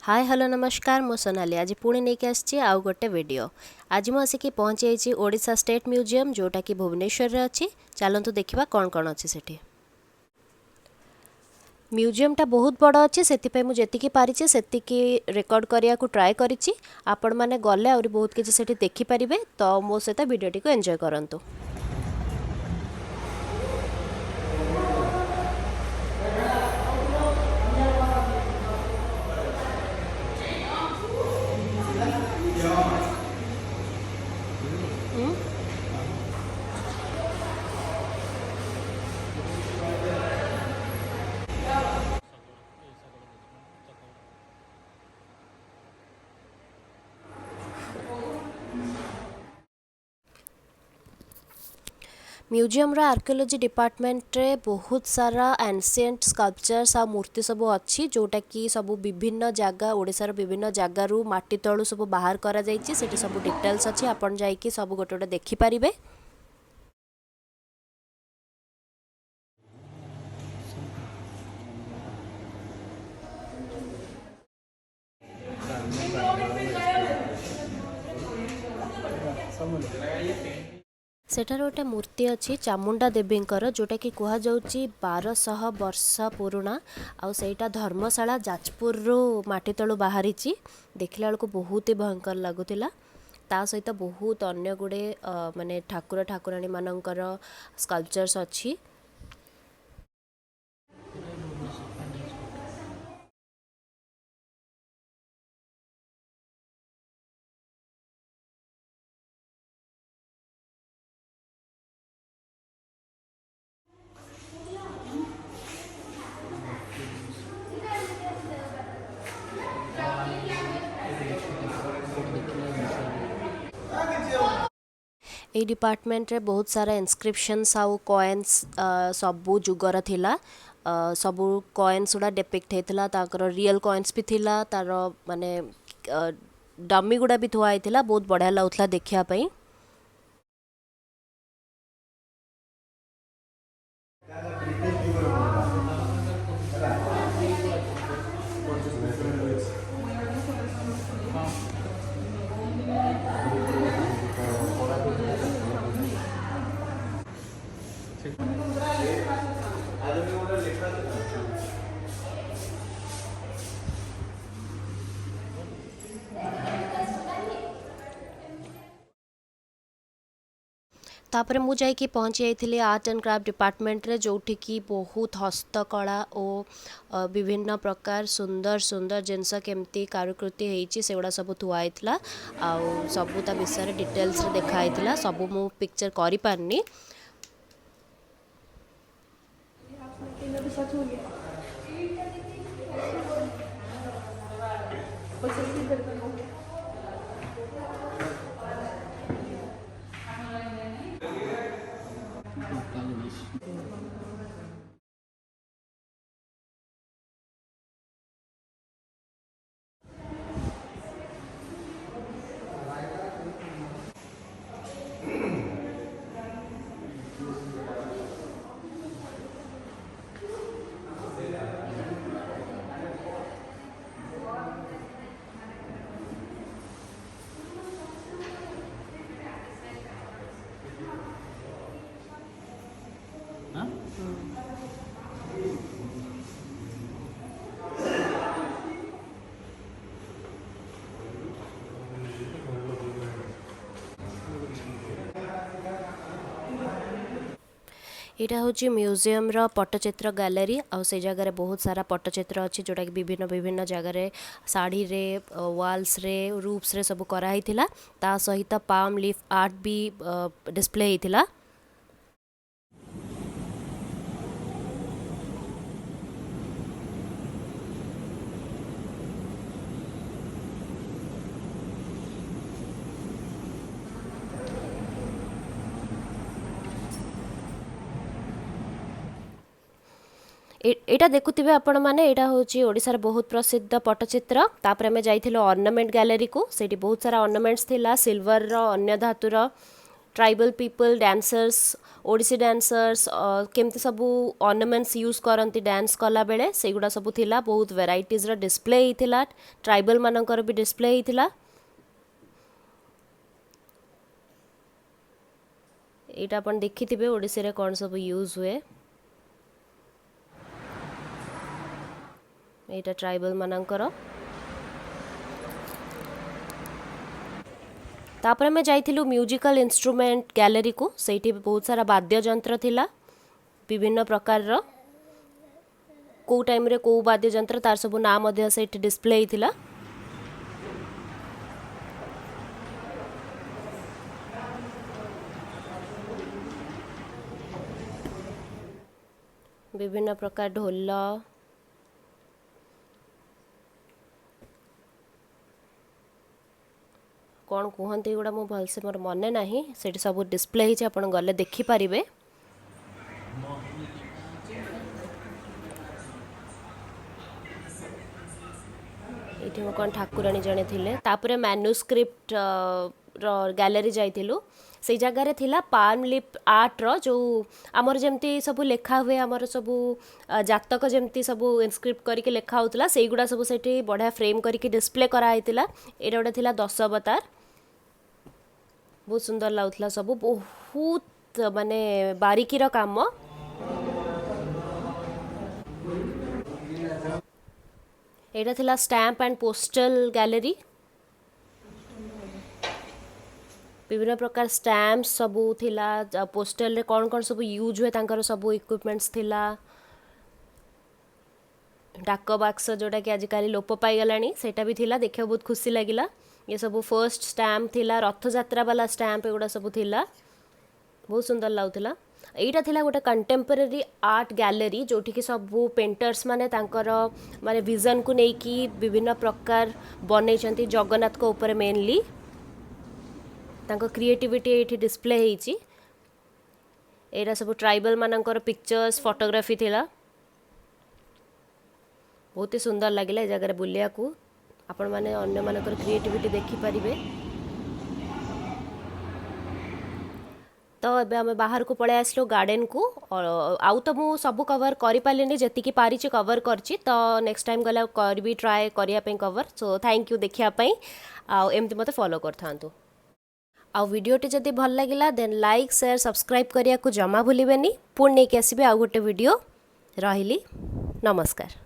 Hi hello नमस्कार मो सोनाली आज पुणी नहीं आसी आउ गोटे वीडियो। आज मुझे पहुँची जाइए ओडिशा स्टेट म्यूजियम जोटा कि भुवनेश्वर अच्छी। चलतु देखा कौन कौन अच्छी सेठी। म्यूजियमटा बहुत बड़ अच्छे से मुझे पारी से रेकर्ड करने को ट्राए करी। आपण मैंने गले आहरी बहुत किसी से देखिपारे तो मो सहित वीडियोटी को एंजॉय करंतु। म्यूजियम आर्कियोलोजी डिपार्टमेंट रे बहुत सारा एनसिएंट स्कल्पचर्स आ मूर्ति सब अच्छी जोटा कि सब विभिन्न जगह ओडिशार विभिन्न जगारू माटी तलू सब बाहर करा जाइछि। सेठी सब डिटेल्स अच्छी आपण जाइए सब गोटे गोटे देखिपारे। सेठार गोटे मूर्ति अच्छी चामुंडा देवींकर जोटा कि कहुच्छी 1200 वर्ष पुराणा आउ सेटा धर्मशाला जाजपुर माटी तलू बाहरी देखला बेलू बहुत ही भयंकर लगुला। ता सहित बहुत अन्य गुड़े माने ठाकुर ठाकुराणी मानकर स्कल्पचर्स अच्छी। এই डिपार्टमेंट रे बहुत सारा इनस्क्रिप्शंस आउ कॉइन्स सबू जुगर थिला। सबू कॉइन्स गुड़ा डिपिक्ट होता ताकर रियल कॉइन्स भी थिला तार माने डमी गुड़ा भी थुआ होता। बहुत बढ़िया लगुला देखापी। तापर मु जाइए पहुँची जाइए आर्ट एंड क्राफ्ट डिपार्टमेंट रे जोठी की बहुत हस्तकला और विभिन्न प्रकार सुंदर सुंदर जिनस केमती कारुकृति होती से गुड़ा सब थुआई आउ सबू ता विषय डिटेल्स देखाई सबू मु पिक्चर करि पारनी। यहाँ हूँ म्यूजियम रो पट्टचित्र गैलरी आउ से जगह बहुत सारा पट्टचित्र अच्छी जोटा कि विभिन्न विभिन्न जगह शाढ़ी रे वाल्स रे रूप्स रे सब कराई थिला। ता सहित पाम लीफ आर्ट भी डिस्प्ले होता। एटा देखुथिबे आपण माने एटा होची ओडिसा रे बहुत प्रसिद्ध पट्टचित्र। तापर हमें जाइथिलो ऑर्नामेंट गैलरी को सेठी बहुत सारा ऑर्नामेंट्स थिला सिल्वर रो अन्य धातुर tribal people dancers Odissi dancers केमती सब ऑर्नामेंट्स यूज करती डांस कला बेले से गुड़ा सब थिला बहुत वेराइटीज रो डिस्प्ले हिथिला ट्राइबल मानकर भी डिस्प्ले हिथिला एटा अपन देखिथिबे ओडिसी रे कोन सब यूज हुए एटा ट्राइबल मानकर तापर मैं जाइथिलु म्यूजिकल इंस्ट्रूमेंट गैलरी को सेठी बहुत सारा वाद्य यंत्र थिला विभिन्न प्रकार रो को टाइम रे को वाद्य यंत्र तार सब ना मध्य सेठी डिस्प्ले हिथिला विभिन्न प्रकार ढोल कौन कहते गुड़ा मो भलसे मोर मन ना से सब डिस्प्ले ही आप गले देखिपारे ये मो कौन ठाकुराणी जड़े थे तापर मैन्युस्क्रिप्ट गैलरी जाइलु से जगार थिला पाल्म लिप आर्ट रो जो आमर जमती सब लेखा हुए आमर सब जातक जमती सब इनस्क्रिप्ट करके लेखा होतला से गुड़ा सब सेठी बढ़िया फ्रेम करके डिस्प्ले कराइतिला एटा गोटे थिला 10 अवतार बहुत सुंदर लाଗୁଥିଲା सब बहुत माने बारीकीर काम एटा थिला स्टैम्प एंड पोस्टल गैलरी विभिन्न प्रकार स्टैम्प सबू थिला पोस्टल रे कौन कौन सब यूज हुए तांकर सब इक्विपमेंट्स थिला डाक बाक्स जोटा कि आजिकल लोप पाई गलानी सेटा भी थिला देखियो बहुत खुशी लागिला ये सब फर्स्ट स्टैम्प थिला रथ यात्रा वाला स्टैम्प एगुड़ा सब थिला बहुत सुंदर लाଗୁଥିଲା एटा थिला गोटे कंटेम्पररी आर्ट गैलरी जोठी कि सब पेंटर्स माने तांकर माने विजन को नेकी विभिन्न प्रकार बनै जगन्नाथ को ऊपर मेनली तांको क्रिएटिविटी एठी डिस्प्ले हेची एरा सब ट्राइबल मानकर पिक्चर्स फोटोग्राफी थिला बहुत ही सुंदर लगिला ए जगह बुलिया को आपण माने अन्य मानकर क्रिएटिविटी देखि परिबे तो एबे हमें बाहर को पळे आसलो गार्डन को और आउ तो मु सब कवर करि पालेनी जति की पारिछि कवर करछि तो नेक्स्ट टाइम गला करबी ट्राई करिया पे कवर सो थैंक यू देखिया पई आ एमति मते फॉलो करथांतु आ वीडियोटी जदि भल लागिला देन लाइक शेयर सब्सक्राइब करिया को जमा भूलिबेनी पुण नेकी आसीबे आ गोटे वीडियो रहिली नमस्कार।